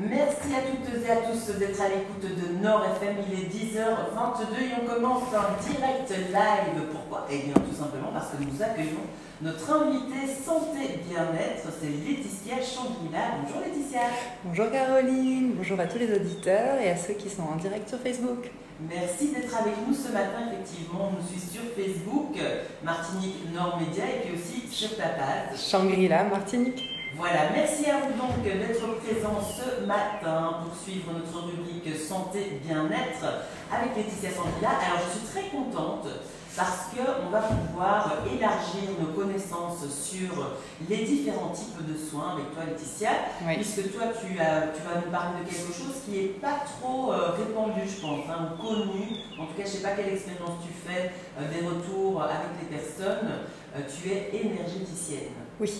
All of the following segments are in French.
Merci à toutes et à tous d'être à l'écoute de Nord FM. Il est 10h22 et on commence un direct live. Pourquoi? Eh bien tout simplement parce que nous accueillons notre invitée santé bien-être, c'est Laetitia Changrila. Bonjour Laetitia. Bonjour Caroline, bonjour à tous les auditeurs et à ceux qui sont en direct sur Facebook. Merci d'être avec nous ce matin. Effectivement, on nous suit sur Facebook, Martinique Nord Média et puis aussi sur ta page Changrila, Martinique. Voilà, merci à vous donc d'être présents ce matin pour suivre notre rubrique santé bien-être avec Laetitia Changrila. Alors je suis très contente parce qu'on va pouvoir élargir nos connaissances sur les différents types de soins avec toi Laetitia, oui. Puisque toi tu vas nous parler de quelque chose qui n'est pas trop répandu je pense, ou connu. En tout cas je ne sais pas quelle expérience tu fais, des retours avec les personnes. Tu es énergéticienne. Oui.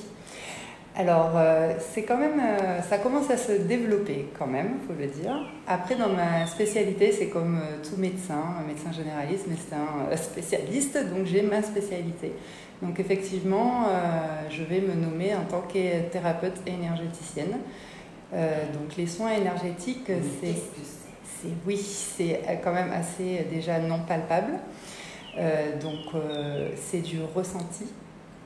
Alors, c'est quand même, ça commence à se développer quand même, il faut le dire. Après, dans ma spécialité, c'est comme tout médecin, un médecin généraliste, mais c'est un spécialiste, donc j'ai ma spécialité. Donc effectivement, je vais me nommer en tant que thérapeute énergéticienne. Donc les soins énergétiques, c'est quand même assez déjà non palpable. C'est du ressenti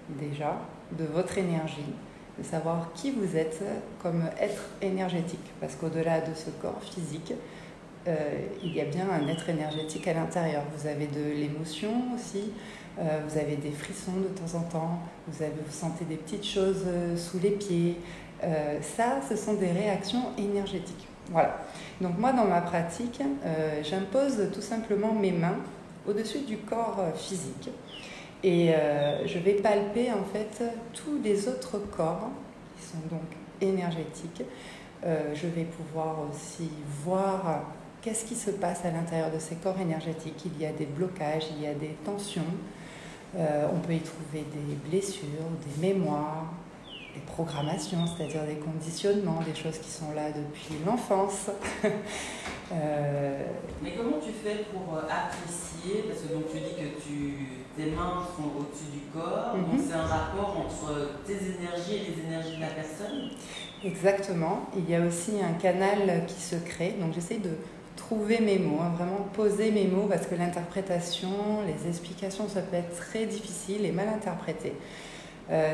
déjà de votre énergie. De savoir qui vous êtes comme être énergétique. Parce qu'au-delà de ce corps physique, il y a bien un être énergétique à l'intérieur. Vous avez de l'émotion aussi, vous avez des frissons de temps en temps, vous sentez des petites choses sous les pieds. Ce sont des réactions énergétiques. Voilà. Donc moi, dans ma pratique, j'impose tout simplement mes mains au-dessus du corps physique. Et je vais palper en fait tous les autres corps qui sont donc énergétiques. Je vais pouvoir aussi voir qu'est-ce qui se passe à l'intérieur de ces corps énergétiques. Il y a des blocages, il y a des tensions. On peut y trouver des blessures, des mémoires, des programmations, c'est-à-dire des conditionnements, des choses qui sont là depuis l'enfance. Mais comment tu fais pour apprécier, parce que donc tu dis que tes mains sont au-dessus du corps, donc c'est un rapport entre tes énergies et les énergies de la personne? Exactement, il y a aussi un canal qui se crée, donc j'essaie de trouver mes mots, vraiment poser mes mots, parce que l'interprétation, les explications, ça peut être très difficile et mal interprété.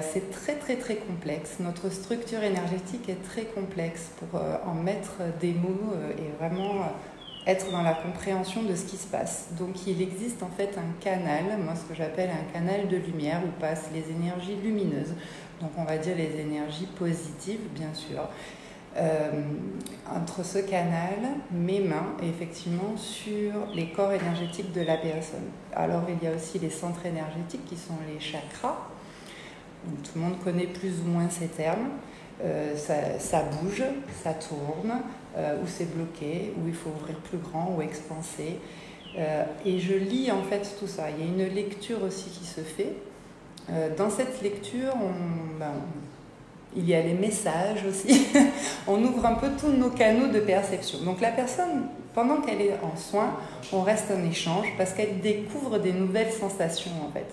C'est très complexe. Notre structure énergétique est très complexe pour en mettre des mots et vraiment être dans la compréhension de ce qui se passe. Donc il existe en fait un canal, moi ce que j'appelle un canal de lumière où passent les énergies lumineuses, donc on va dire les énergies positives bien sûr. Entre ce canal, mes mains, et effectivement sur les corps énergétiques de la personne. Alors il y a aussi les centres énergétiques qui sont les chakras. Tout le monde connaît plus ou moins ces termes. Ça bouge, ça tourne, ou c'est bloqué, ou il faut ouvrir plus grand ou expanser. Et je lis en fait tout ça. Il y a une lecture aussi qui se fait. Dans cette lecture, il y a les messages aussi. On ouvre un peu tous nos canaux de perception. Donc la personne, pendant qu'elle est en soins, on reste en échange parce qu'elle découvre des nouvelles sensations en fait.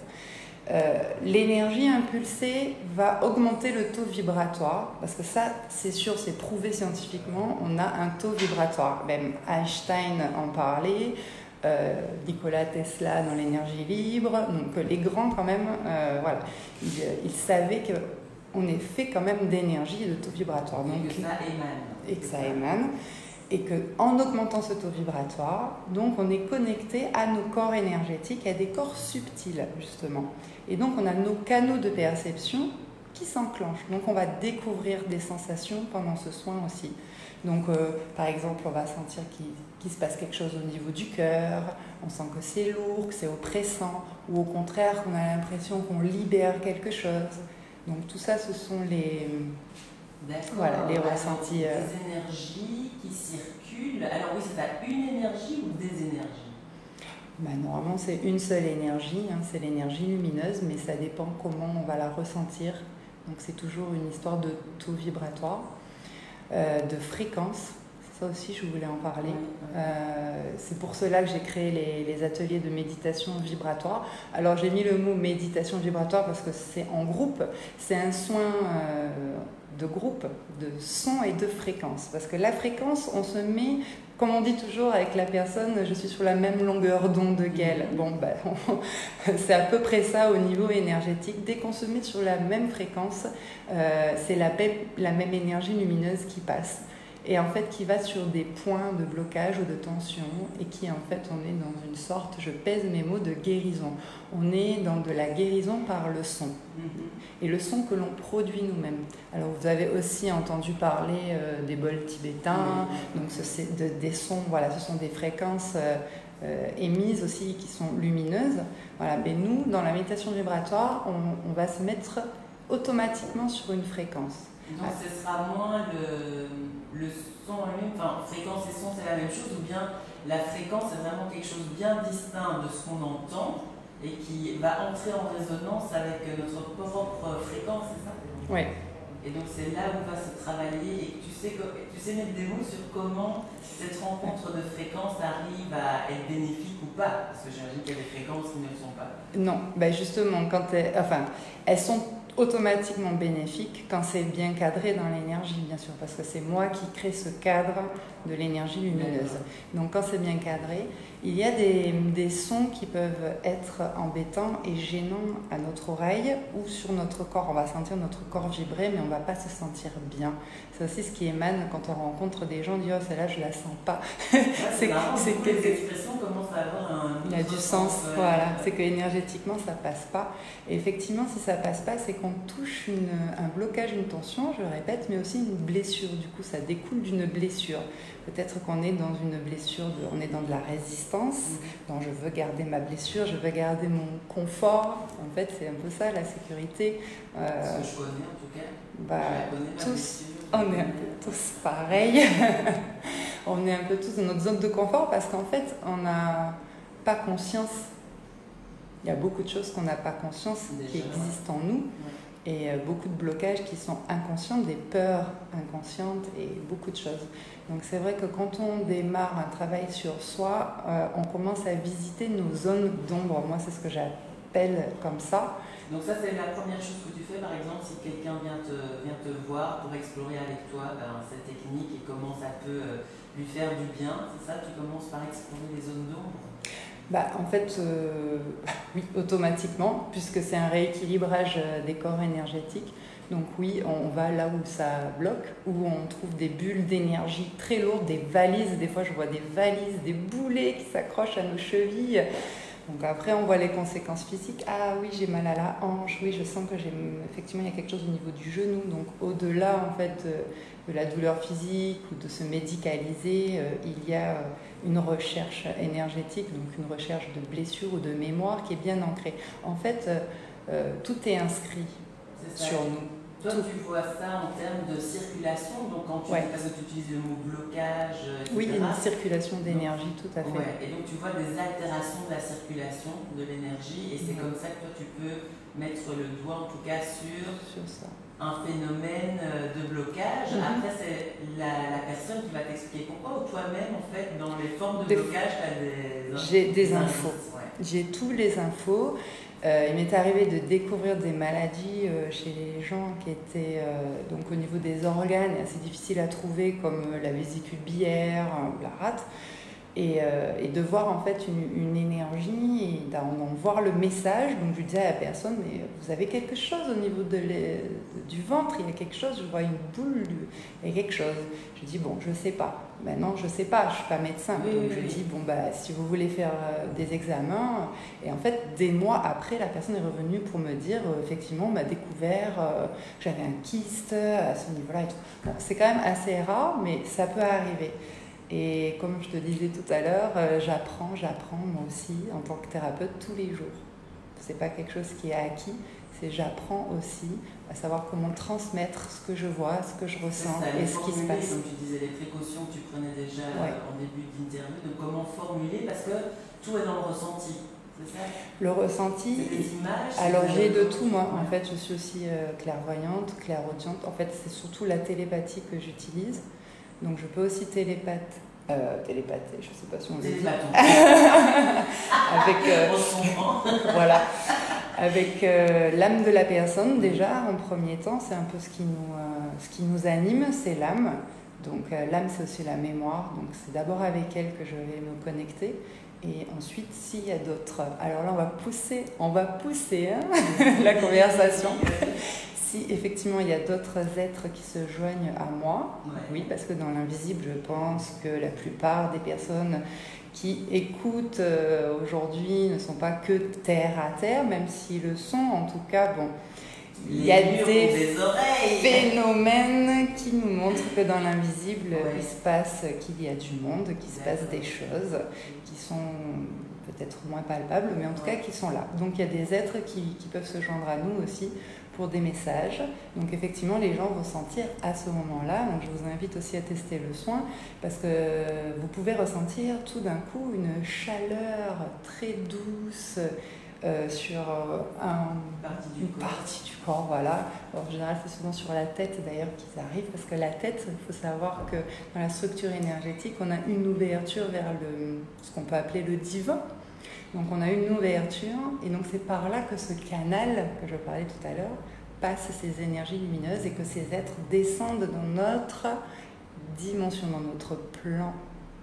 L'énergie impulsée va augmenter le taux vibratoire, parce que ça, c'est sûr, c'est prouvé scientifiquement, on a un taux vibratoire. Même Einstein en parlait, Nikola Tesla dans l'énergie libre, donc les grands quand même, voilà, ils savaient qu'on est fait quand même d'énergie et de taux vibratoire. Donc, et que ça émane. Et que ça émane. Et qu'en augmentant ce taux vibratoire, donc on est connecté à nos corps énergétiques, à des corps subtils justement. Et donc on a nos canaux de perception qui s'enclenchent. Donc on va découvrir des sensations pendant ce soin aussi. Donc par exemple on va sentir qu'il se passe quelque chose au niveau du cœur, on sent que c'est lourd, que c'est oppressant, ou au contraire qu'on a l'impression qu'on libère quelque chose. Donc tout ça ce sont les... Voilà, les ressentis. Des énergies qui circulent. Alors oui, c'est une énergie ou des énergies? Normalement, c'est une seule énergie, c'est l'énergie lumineuse, mais ça dépend comment on va la ressentir. Donc c'est toujours une histoire de taux vibratoire, de fréquence. ça aussi je voulais en parler. C'est pour cela que j'ai créé les ateliers de méditation vibratoire. Alors j'ai mis le mot méditation vibratoire parce que c'est en groupe, c'est un soin de groupe, de son et de fréquence. Parce que la fréquence, on se met, comme on dit toujours avec la personne, je suis sur la même longueur d'onde qu'elle. Bon, ben, c'est à peu près ça au niveau énergétique. Dès qu'on se met sur la même fréquence, c'est la même énergie lumineuse qui passe. Et en fait, qui va sur des points de blocage ou de tension, et qui en fait, on est dans une sorte, je pèse mes mots, de guérison. On est dans de la guérison par le son. Et le son que l'on produit nous-mêmes. Alors vous avez aussi entendu parler des bols tibétains, donc des sons, voilà, ce sont des fréquences émises aussi qui sont lumineuses. Voilà. Mais nous, dans la méditation vibratoire, on va se mettre automatiquement sur une fréquence. Donc ce sera moins le son en lui-même, enfin fréquence et son c'est la même chose, ou bien la fréquence est vraiment quelque chose de bien distinct de ce qu'on entend et qui va entrer en résonance avec notre propre fréquence, c'est ça? Oui. Et donc c'est là où va se travailler, et tu sais mettre des mots sur comment cette rencontre de fréquences arrive à être bénéfique ou pas, parce que j'imagine qu'il y a des fréquences qui ne le sont pas. Non, ben justement, elles sont automatiquement bénéfique quand c'est bien cadré dans l'énergie, bien sûr, parce que c'est moi qui crée ce cadre de l'énergie lumineuse. Donc quand c'est bien cadré, il y a des sons qui peuvent être embêtants et gênants à notre oreille ou sur notre corps. On va sentir notre corps vibrer, mais on ne va pas se sentir bien. C'est aussi ce qui émane quand on rencontre des gens, on dit « Oh, celle-là, je ne la sens pas. » C'est que l'expression commence à avoir il y a du sens, voilà. C'est que énergétiquement, ça ne passe pas. Et effectivement, si ça ne passe pas, c'est qu'on touche un blocage, une tension, je répète, mais aussi une blessure. Du coup, ça découle d'une blessure. Peut-être qu'on est dans une blessure, on est dans de la résistance, donc je veux garder ma blessure, je veux garder mon confort. En fait, c'est un peu ça, la sécurité. Ce que je connais en tout cas. Tous, on est un peu tous pareils. On est un peu tous dans notre zone de confort parce qu'en fait, on n'a pas conscience. Il y a beaucoup de choses qu'on n'a pas conscience qui existent en nous. Et beaucoup de blocages qui sont inconscients, des peurs inconscientes et beaucoup de choses. Donc c'est vrai que quand on démarre un travail sur soi, on commence à visiter nos zones d'ombre. Moi, c'est ce que j'appelle comme ça. Donc ça, c'est la première chose que tu fais, par exemple, si quelqu'un vient te voir pour explorer avec toi cette technique et comment ça peut lui faire du bien, c'est ça? Tu commences par explorer les zones d'ombre? En fait, oui, automatiquement, puisque c'est un rééquilibrage des corps énergétiques. Donc oui, on va là où ça bloque, où on trouve des bulles d'énergie très lourdes, des valises. Des fois, je vois des valises, des boulets qui s'accrochent à nos chevilles. Donc après, on voit les conséquences physiques. Ah oui, j'ai mal à la hanche. Oui, je sens que effectivement, il y a quelque chose au niveau du genou. Donc au-delà, en fait, de la douleur physique ou de se médicaliser, il y a une recherche énergétique, donc une recherche de blessure ou de mémoire qui est bien ancrée. En fait, tout est inscrit sur nous. Toi, tu vois ça en termes de circulation, donc quand parce que tu utilises le mot blocage, etc. Oui, une circulation d'énergie, tout à fait. Ouais. Et donc tu vois des altérations de la circulation de l'énergie, et c'est comme ça que toi tu peux mettre le doigt en tout cas sur ça. Un phénomène de blocage. Après, c'est la personne qui va t'expliquer pourquoi, ou toi-même, en fait, dans les formes de blocage, tu as J'ai des infos. J'ai tous les infos. Il m'est arrivé de découvrir des maladies chez les gens qui étaient donc au niveau des organes assez difficiles à trouver, comme la vésicule biliaire, la rate. Et de voir en fait une énergie et d'en voir le message. Donc je disais à la personne, mais vous avez quelque chose au niveau du ventre, il y a quelque chose, je vois une boule, il y a quelque chose. Je dis bon, je sais pas. Ben non, je sais pas, je suis pas médecin. Donc je dis bon si vous voulez faire des examens. Et en fait, des mois après, la personne est revenue pour me dire effectivement, on m'a découvert que j'avais un kyste à ce niveau-là et tout. Bon, c'est quand même assez rare, mais ça peut arriver. Et comme je te disais tout à l'heure, j'apprends moi aussi en tant que thérapeute tous les jours. C'est pas quelque chose qui est acquis, c'est j'apprends aussi à savoir comment transmettre ce que je vois, ce que je ressens et ce qui se passe. Comme tu disais, les précautions que tu prenais déjà en début d'interview, donc comment formuler, parce que tout est dans le ressenti. C'est ça? Le ressenti. C'est des images. Alors j'ai de tout moi. En fait, je suis aussi clairvoyante, clairaudiente. En fait, c'est surtout la télépathie que j'utilise. Donc je peux aussi télépater, je ne sais pas si on le dit. Voilà, avec l'âme de la personne déjà en premier temps, c'est un peu ce qui nous anime, c'est l'âme. Donc l'âme c'est aussi la mémoire, donc c'est d'abord avec elle que je vais me connecter. Et ensuite, s'il y a d'autres... Alors là, on va pousser la conversation. Si effectivement, il y a d'autres êtres qui se joignent à moi, oui, parce que dans l'invisible, je pense que la plupart des personnes qui écoutent aujourd'hui ne sont pas que terre à terre, même s'ils le sont, en tout cas, bon... Il y a des phénomènes qui nous montrent que dans l'invisible, il se passe, qu'il y a du monde, qu'il se passe des choses qui sont peut-être moins palpables, mais en tout cas qui sont là. Donc il y a des êtres qui peuvent se joindre à nous aussi pour des messages. Donc effectivement, les gens vont sentir à ce moment-là. Donc je vous invite aussi à tester le soin parce que vous pouvez ressentir tout d'un coup une chaleur très douce, sur une partie du corps, voilà. Alors, en général, c'est souvent sur la tête d'ailleurs qu'ils arrivent, parce que la tête, il faut savoir que dans la structure énergétique, on a une ouverture vers ce qu'on peut appeler le divin. Donc on a une ouverture, et donc c'est par là que ce canal, que je parlais tout à l'heure, passe ces énergies lumineuses et que ces êtres descendent dans notre dimension, dans notre plan.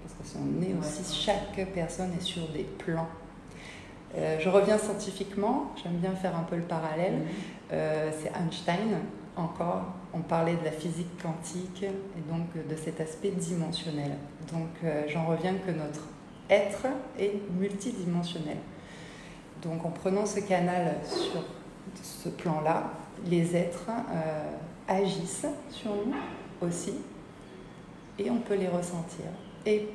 Parce qu'on est aussi, chaque personne est sur des plans. Je reviens scientifiquement, j'aime bien faire un peu le parallèle. C'est Einstein, encore, on parlait de la physique quantique et donc de cet aspect dimensionnel. Donc j'en reviens que notre être est multidimensionnel. Donc en prenant ce canal sur ce plan-là, les êtres agissent sur nous aussi et on peut les ressentir. Et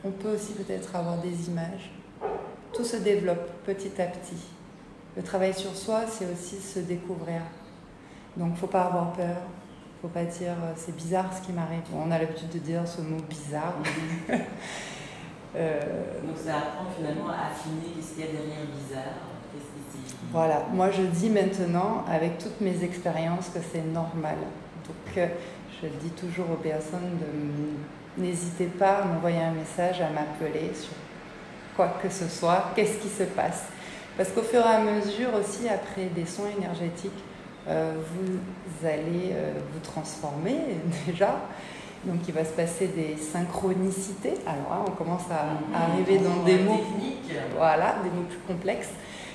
on peut aussi peut-être avoir des images. Tout se développe petit à petit. Le travail sur soi, c'est aussi se découvrir. Donc, il ne faut pas avoir peur. Il ne faut pas dire « c'est bizarre ce qui m'arrive ». On a l'habitude de dire ce mot « bizarre ». Donc, ça apprend finalement à affiner qu'est-ce qu'il y a derrière bizarre. Voilà. Moi, je dis maintenant, avec toutes mes expériences, que c'est normal. Donc, je dis toujours aux personnes n'hésitez pas à m'envoyer un message, à m'appeler sur quoi que ce soit, qu'est-ce qui se passe. Parce qu'au fur et à mesure aussi, après des soins énergétiques, vous allez vous transformer déjà. Donc il va se passer des synchronicités. Alors là, on commence à arriver dans des mots, voilà, des mots plus complexes.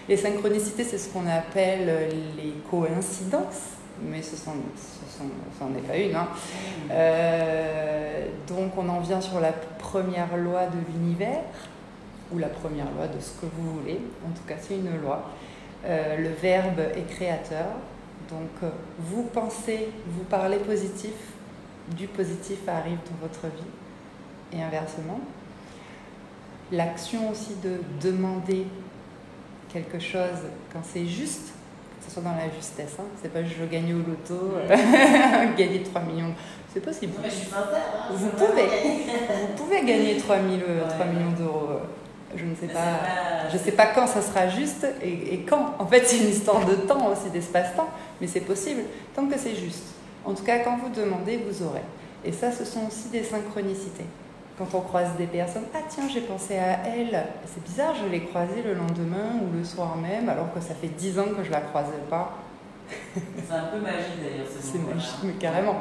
Les synchronicités, c'est ce qu'on appelle les coïncidences, mais ce n'en est pas une. Donc on en vient sur la première loi de l'univers, ou la première loi de ce que vous voulez, en tout cas c'est une loi. Le verbe est créateur, donc vous pensez, vous parlez positif, du positif arrive dans votre vie, et inversement. L'action aussi de demander quelque chose quand c'est juste, que ce soit dans la justesse, c'est pas je veux gagner au loto, gagner 3 millions, c'est possible. Non, mais je suis sincère, vous pouvez gagner 3 millions d'euros. Je ne sais pas, je sais pas quand ça sera juste et quand. En fait, c'est une histoire de temps aussi, d'espace-temps, mais c'est possible tant que c'est juste. En tout cas, quand vous demandez, vous aurez. Et ça, ce sont aussi des synchronicités. Quand on croise des personnes, ah tiens, j'ai pensé à elle. C'est bizarre, je l'ai croisée le lendemain ou le soir même, alors que ça fait 10 ans que je la croisais pas. C'est un peu magique d'ailleurs. C'est magique, mais carrément.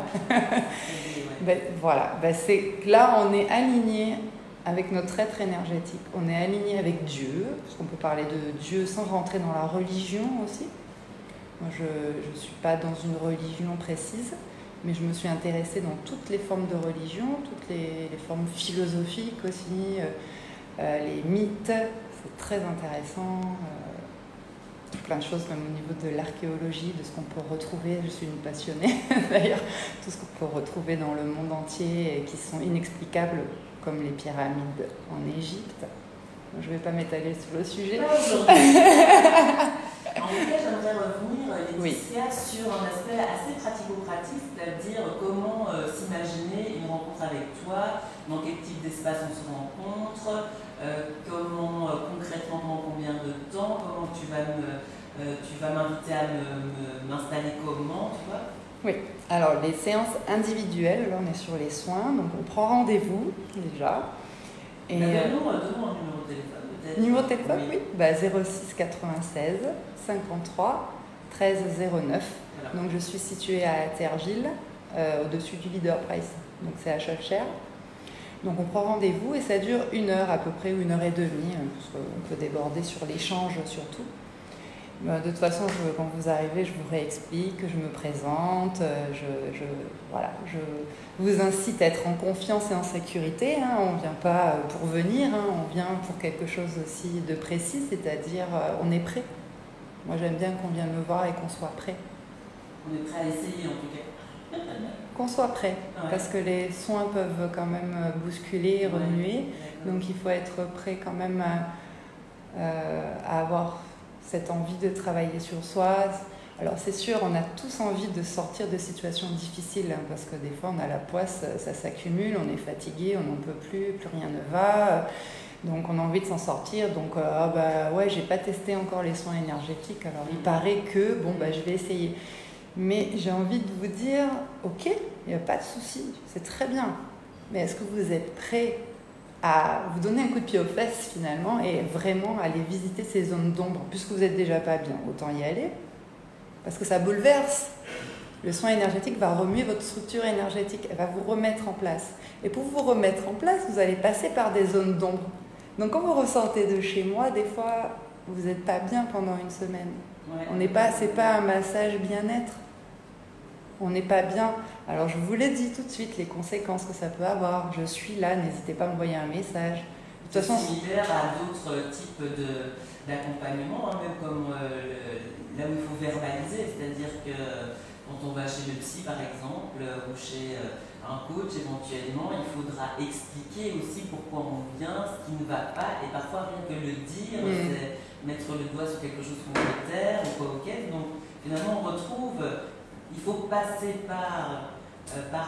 Ben, voilà, ben, c'est là on est aligné avec notre être énergétique, on est aligné avec Dieu, parce qu'on peut parler de Dieu sans rentrer dans la religion aussi. Moi, je ne suis pas dans une religion précise, mais je me suis intéressée dans toutes les formes de religion, toutes les formes philosophiques aussi, les mythes, c'est très intéressant, plein de choses, même au niveau de l'archéologie, de ce qu'on peut retrouver, je suis une passionnée d'ailleurs, tout ce qu'on peut retrouver dans le monde entier et qui sont inexplicables, comme les pyramides en Égypte. Je ne vais pas m'étaler sur le sujet. En tout cas, j'aimerais revenir, Laetitia, sur un aspect assez pratico-pratique, c'est-à-dire comment s'imaginer une rencontre avec toi, dans quel type d'espace on se rencontre, comment concrètement, pendant combien de temps, comment tu vas m'inviter à m'installer comment, tu vois. Oui, alors les séances individuelles, là on est sur les soins, donc on prend rendez-vous déjà. Et donnons un numéro de téléphone peut-être. Numéro de téléphone, oui, 06 96 53 13 09. Voilà. Donc je suis située à Tergil, au-dessus du Leader Price, donc c'est à Schœlcher. Donc on prend rendez-vous et ça dure 1 heure à peu près, ou 1 heure et demie, parce qu'on peut déborder sur l'échange surtout. De toute façon, quand vous arrivez, je vous réexplique, je me présente, je vous incite à être en confiance et en sécurité. Hein. On ne vient pas pour venir, hein. On vient pour quelque chose aussi de précis, c'est-à-dire on est prêt. Moi, j'aime bien qu'on vienne me voir et qu'on soit prêt. On est prêt à essayer en tout cas. Qu'on soit prêt, ouais. Parce que les soins peuvent quand même bousculer, remuer. Ouais. Donc il faut être prêt quand même à avoir cette envie de travailler sur soi. Alors c'est sûr, on a tous envie de sortir de situations difficiles, hein, parce que des fois on a la poisse, ça s'accumule, on est fatigué, on n'en peut plus rien ne va. Donc on a envie de s'en sortir. Donc ouais, j'ai pas testé encore les soins énergétiques, alors il paraît que je vais essayer. Mais j'ai envie de vous dire, ok, il n'y a pas de souci, c'est très bien. Mais est-ce que vous êtes prêt à vous donner un coup de pied aux fesses finalement et vraiment aller visiter ces zones d'ombre, puisque vous n'êtes déjà pas bien, autant y aller, parce que ça bouleverse. Le soin énergétique va remuer votre structure énergétique, elle va vous remettre en place. Et pour vous remettre en place, vous allez passer par des zones d'ombre. Donc quand vous ressentez de chez moi, des fois, vous n'êtes pas bien pendant une semaine. Ouais. C'est pas un massage bien-être. On n'est pas bien. Alors je vous l'ai dit tout de suite, les conséquences que ça peut avoir. Je suis là, n'hésitez pas à m'envoyer un message. De toute façon, c'est similaire à d'autres types d'accompagnement, hein, même comme là où il faut verbaliser, c'est-à-dire que quand on va chez le psy par exemple, ou chez un coach éventuellement, il faudra expliquer aussi pourquoi on vient, ce qui ne va pas, et parfois rien que le dire, c'est mettre le doigt sur quelque chose qu'on veut taire ou quoi auquel. Donc finalement on retrouve, il faut passer par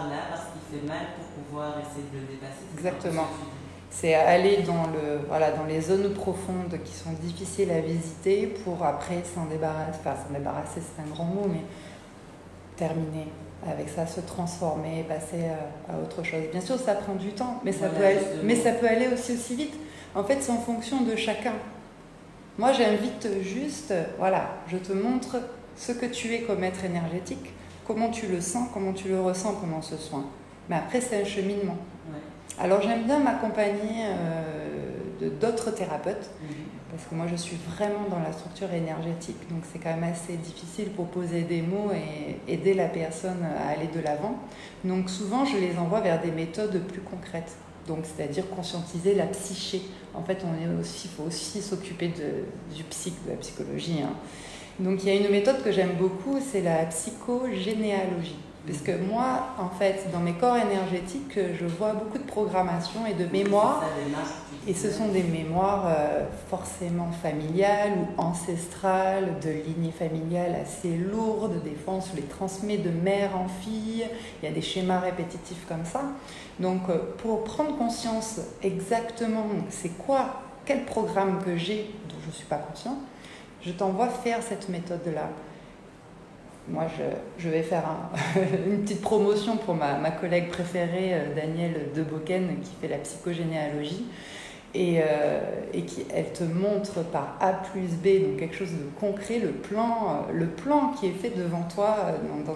là parce qu'il fait mal pour pouvoir essayer de le dépasser. Exactement. C'est aller dans les zones profondes qui sont difficiles à visiter pour après s'en débarrasser. Enfin, s'en débarrasser, c'est un grand mot, mais terminer avec ça, se transformer, passer à autre chose. Bien sûr, ça prend du temps, mais ça peut aller aussi vite. En fait, c'est en fonction de chacun. Moi, j'invite juste, je te montre ce que tu es comme être énergétique, comment tu le sens, comment tu le ressens pendant ce soin. Mais après, c'est un cheminement. Ouais. Alors, j'aime bien m'accompagner d'autres thérapeutes, parce que moi, je suis vraiment dans la structure énergétique. Donc, c'est quand même assez difficile pour poser des mots et aider la personne à aller de l'avant. Donc, souvent, je les envoie vers des méthodes plus concrètes. Donc, c'est-à-dire conscientiser la psyché. En fait, il faut aussi s'occuper de la psychologie. Hein. Donc, il y a une méthode que j'aime beaucoup, c'est la psychogénéalogie. Parce que moi, en fait, dans mes corps énergétiques, je vois beaucoup de programmation et de mémoires. Et ce sont des mémoires forcément familiales ou ancestrales, de lignées familiales assez lourdes. Des fois, on se les transmet de mère en fille. Il y a des schémas répétitifs comme ça. Donc, pour prendre conscience exactement quel programme que j'ai, dont je ne suis pas conscient, je t'envoie faire cette méthode-là. Moi, je vais faire une petite promotion pour ma collègue préférée, Danielle Deboken, qui fait la psychogénéalogie. Et elle te montre par A plus B, donc quelque chose de concret, le plan qui est fait devant toi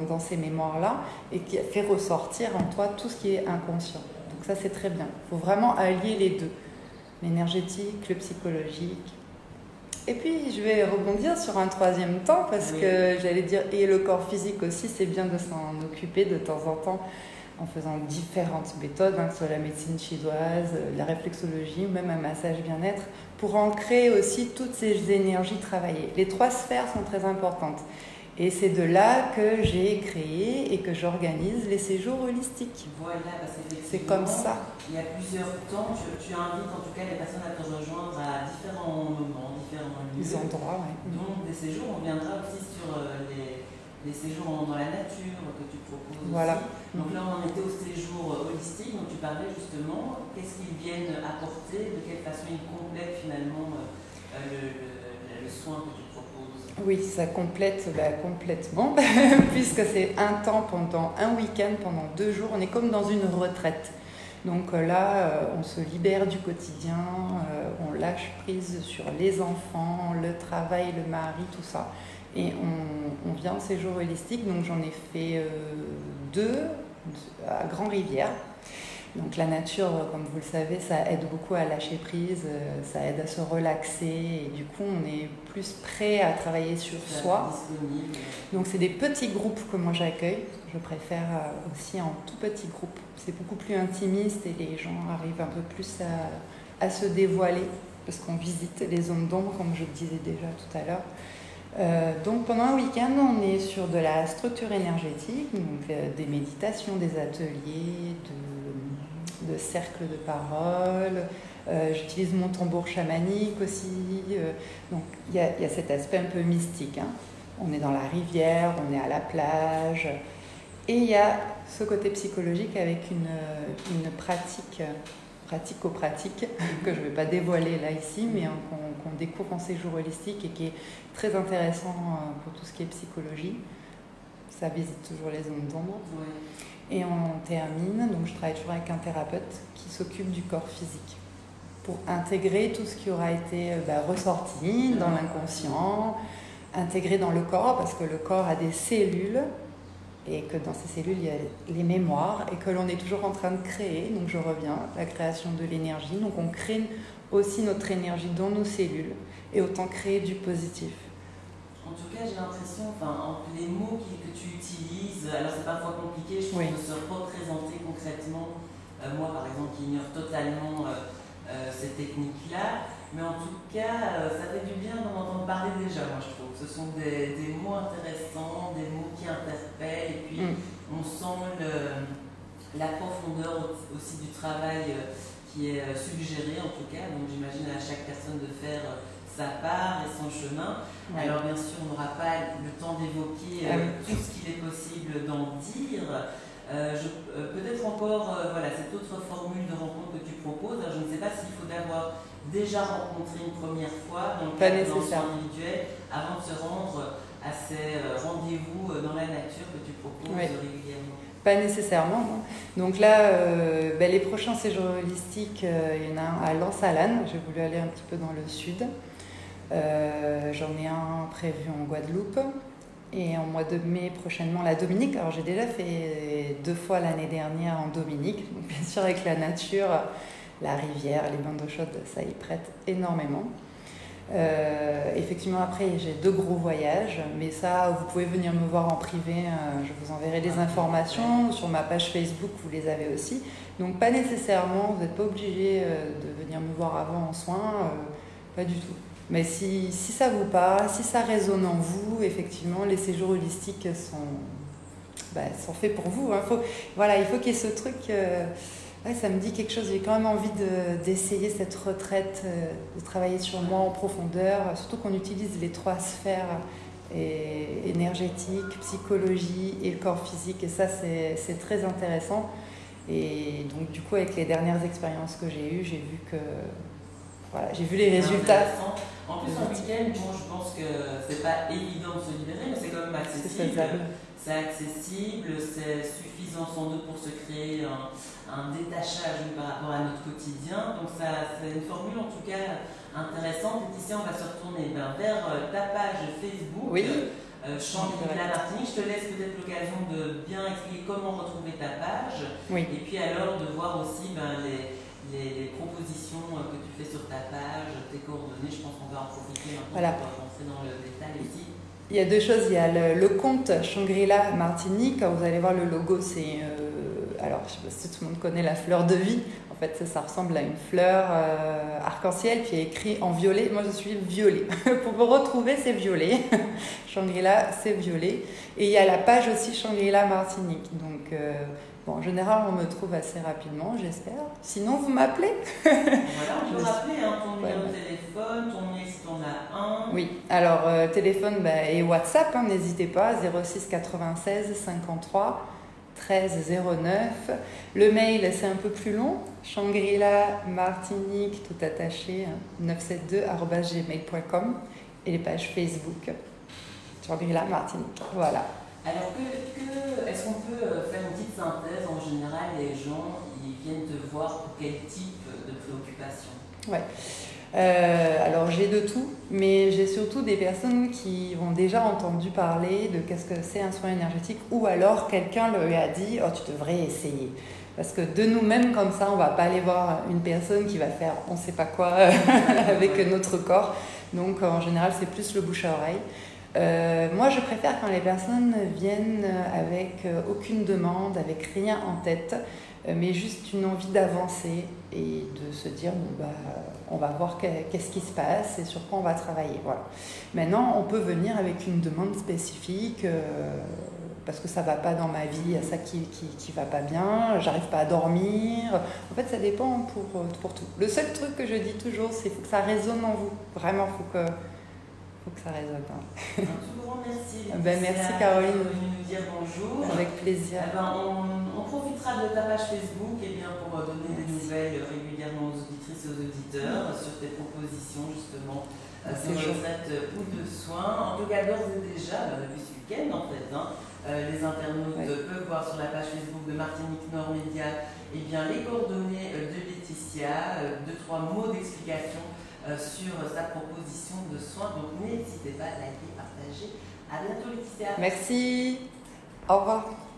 dans ces mémoires-là, et qui fait ressortir en toi tout ce qui est inconscient. Donc ça, c'est très bien. Il faut vraiment allier les deux, l'énergétique, le psychologique. Et puis, je vais rebondir sur un troisième temps, parce que j'allais dire, et le corps physique aussi, c'est bien de s'en occuper de temps en temps, en faisant différentes méthodes, que ce soit la médecine chinoise, la réflexologie, ou même un massage bien-être, pour ancrer aussi toutes ces énergies travaillées. Les 3 sphères sont très importantes. Et c'est de là que j'ai créé et que j'organise les séjours holistiques. Voilà, parce c'est comme ça. Il y a plusieurs temps, tu invites en tout cas les personnes à te rejoindre à différents moments, différents lieux. Des endroits, oui. Donc des séjours, on viendra aussi sur les séjours dans la nature que tu proposes voilà. Aussi. Donc là, on en était au séjour holistique, dont tu parlais justement. Qu'est-ce qu'ils viennent apporter, de quelle façon ils complètent finalement le soin que tu proposes? Oui, ça complète complètement, puisque c'est un temps pendant un week-end, pendant 2 jours. On est comme dans une retraite. Donc là, on se libère du quotidien, on lâche prise sur les enfants, le travail, le mari, tout ça. Et on vient en séjour holistique. Donc j'en ai fait 2 à Grand-Rivière. Donc la nature, comme vous le savez, ça aide beaucoup à lâcher prise, ça aide à se relaxer et du coup on est plus prêt à travailler sur soi. Donc c'est des petits groupes que moi j'accueille, je préfère aussi en tout petit groupe. C'est beaucoup plus intimiste et les gens arrivent un peu plus à se dévoiler parce qu'on visite les zones d'ombre comme je le disais déjà tout à l'heure. Donc pendant un week-end, on est sur de la structure énergétique, donc des méditations, des ateliers, de cercles de parole. J'utilise mon tambour chamanique aussi. Donc il y a cet aspect un peu mystique. Hein. On est dans la rivière, on est à la plage. Et il y a ce côté psychologique avec une pratico-pratique que je ne vais pas dévoiler là ici, mais qu'on découvre en séjour holistique et qui est très intéressant pour tout ce qui est psychologie. Ça visite toujours les zones d'ombre. Ouais. Et on termine, donc je travaille toujours avec un thérapeute qui s'occupe du corps physique pour intégrer tout ce qui aura été ressorti dans l'inconscient, intégré dans le corps parce que le corps a des cellules et que dans ces cellules il y a les mémoires et que l'on est toujours en train de créer. Donc je reviens, la création de l'énergie. Donc on crée aussi notre énergie dans nos cellules et autant créer du positif. En tout cas, j'ai l'impression, entre les mots que tu utilises, alors c'est parfois compliqué, je pense, de se représenter concrètement. Moi, par exemple, qui ignore totalement ces techniques-là, mais en tout cas, ça fait du bien d'en entendre parler déjà, moi je trouve. Ce sont des mots intéressants, des mots qui interpellent, et puis on sent la profondeur aussi du travail qui est suggéré, en tout cas. Donc j'imagine à chaque personne de faire sa part et son chemin. Ouais. Alors bien sûr, on n'aura pas le temps d'évoquer tout ce qu'il est possible d'en dire. Peut-être encore cette autre formule de rencontre que tu proposes. Alors, je ne sais pas s'il faut d'avoir déjà rencontré une première fois dans le cadre d'un soin individuel avant de se rendre à ces rendez-vous dans la nature que tu proposes régulièrement. Pas nécessairement. Donc là, les prochains séjours holistiques, il y en a un à Lens-Alane. J'ai voulu aller un petit peu dans le sud. J'en ai un prévu en Guadeloupe et en mois de mai prochainement la Dominique. Alors j'ai déjà fait 2 fois l'année dernière en Dominique, donc bien sûr avec la nature, la rivière, les bains d'eau chaude, ça y prête énormément. Effectivement après j'ai 2 gros voyages, mais ça vous pouvez venir me voir en privé, je vous enverrai des informations, sur ma page Facebook vous les avez aussi, donc pas nécessairement, vous n'êtes pas obligé de venir me voir avant en soins, pas du tout. Mais si ça vous parle, si ça résonne en vous, effectivement, les séjours holistiques sont faits pour vous. Hein. Il faut qu'il y ait ce truc, ça me dit quelque chose, j'ai quand même envie d'essayer cette retraite, de travailler sur moi en profondeur, surtout qu'on utilise les 3 sphères, énergétique, psychologie et le corps physique, et ça c'est très intéressant. Et donc du coup, avec les dernières expériences que j'ai eues, j'ai vu que... j'ai vu les résultats. En plus, en week-end, je pense que c'est pas évident de se libérer, mais c'est quand même accessible. C'est accessible, c'est suffisant sans doute pour se créer un détachage par rapport à notre quotidien. Donc c'est une formule en tout cas intéressante. Et ici, on va se retourner vers ta page Facebook. Shangri-La Martinique. Je te laisse peut-être l'occasion de bien expliquer comment retrouver ta page. Et puis alors de voir aussi les propositions que tu fais sur ta page, tes coordonnées, je pense qu'on va en profiter maintenant pour rentrer dans le détail aussi. Il y a 2 choses, il y a le compte Shangri-La Martinique, quand vous allez voir le logo, c'est, alors je ne sais pas si tout le monde connaît la fleur de vie, en fait ça ressemble à une fleur arc-en-ciel, puis il y a écrit en violet, moi je suis violet, pour vous retrouver c'est violet, Shangri-La c'est violet, et il y a la page aussi Shangri-La Martinique, donc... en général, on me trouve assez rapidement, j'espère. Sinon, vous m'appelez. On peut rappeler ton numéro de téléphone, ton mail si tu en as un. Oui, alors téléphone et WhatsApp, n'hésitez pas, 06 96 53 13 09. Le mail, c'est un peu plus long, Shangri-La Martinique, tout attaché, 972@gmail.com. Et les pages Facebook, sur l'île à Martinique. Voilà. Alors, est-ce qu'on peut faire une petite synthèse? En général, les gens ils viennent te voir pour quel type de préoccupation? Ouais. Alors j'ai de tout, mais j'ai surtout des personnes qui ont déjà entendu parler de qu'est-ce que c'est un soin énergétique, ou alors quelqu'un leur a dit « Oh, tu devrais essayer ». Parce que de nous-mêmes, comme ça, on ne va pas aller voir une personne qui va faire on ne sait pas quoi avec notre corps. Donc en général, c'est plus le bouche à oreille. Moi, je préfère quand les personnes viennent avec aucune demande, avec rien en tête, mais juste une envie d'avancer et de se dire bon, bah, on va voir qu'est-ce qui se passe et sur quoi on va travailler. Voilà. Maintenant, on peut venir avec une demande spécifique parce que ça ne va pas dans ma vie, il y a ça qui va pas bien, j'arrive pas à dormir. En fait, ça dépend pour tout. Le seul truc que je dis toujours, c'est qu'il faut que ça résonne en vous. Vraiment, il faut que ça résonne. Un tout grand merci. Merci Caroline. De nous dire bonjour. Avec plaisir. On profitera de ta page Facebook pour donner des nouvelles régulièrement aux auditrices et aux auditeurs sur tes propositions justement de retraite ou de soins. En tout cas, d'ores et déjà, depuis ce week-end en fait, les internautes peuvent voir sur la page Facebook de Martinique Nord Média les coordonnées de Laetitia, 2-3 mots d'explication sur sa proposition de soins. Donc n'hésitez pas à liker, partager. À bientôt Laetitia. Merci. Au revoir.